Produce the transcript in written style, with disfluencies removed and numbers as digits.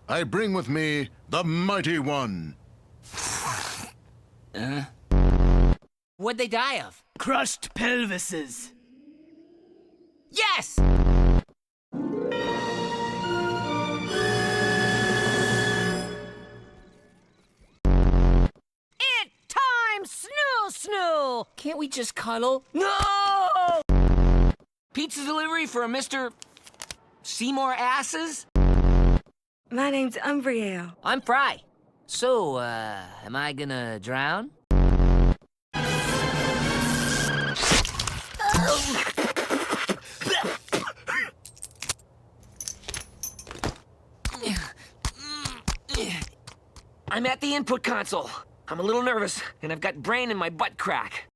I bring with me the Mighty One. What'd they die of? Crushed pelvises. Yes! It time, snoo. Can't we just cuddle? No! Pizza delivery for a Mr. Seymour Asses? My name's Umbriel. I'm Fry. So, am I gonna drown? I'm at the input console. I'm a little nervous, and I've got brain in my butt crack.